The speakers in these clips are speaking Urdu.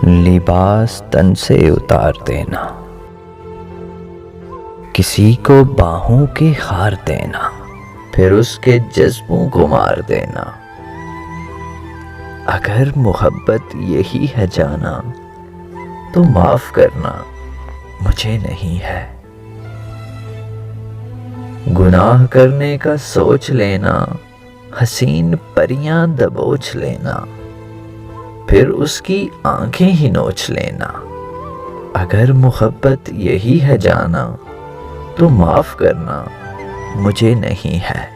لباس تن سے اتار دینا، کسی کو باہوں کے خار دینا، پھر اس کے جذبوں کو مار دینا۔ اگر محبت یہی ہے جانا تو معاف کرنا مجھے نہیں ہے۔ گناہ کرنے کا سوچ لینا، حسین پریاں دبوچ لینا، پھر اس کی آنکھیں ہی نوچ لینا۔ اگر محبت یہی ہے جانا تو معاف کرنا مجھے نہیں ہے۔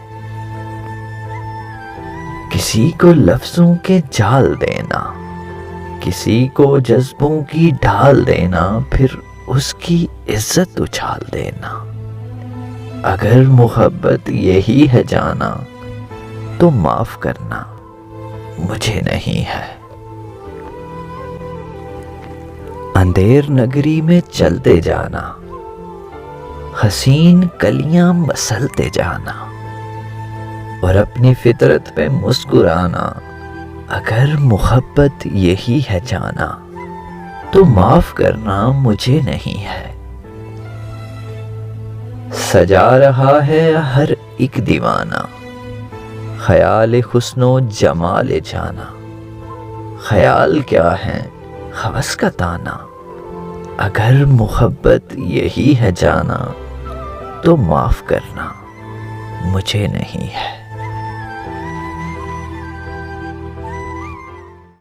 کسی کو لفظوں کے جال دینا، کسی کو جذبوں کی ڈھال دینا، پھر اس کی عزت اچھال دینا۔ اگر محبت یہی ہے جانا تو معاف کرنا مجھے نہیں ہے۔ اندھیر نگری میں چلتے جانا، حسین کلیاں مسلتے جانا، اور اپنی فطرت پہ مسکرانا۔ اگر محبت یہی ہے جانا تو معاف کرنا مجھے نہیں ہے۔ سجا رہا ہے ہر ایک دیوانہ، خیال حسن و جمال جانا۔ خیال کیا ہے ہوس کا تانا، اگر محبت یہی ہے جانا تو معاف کرنا مجھے نہیں ہے۔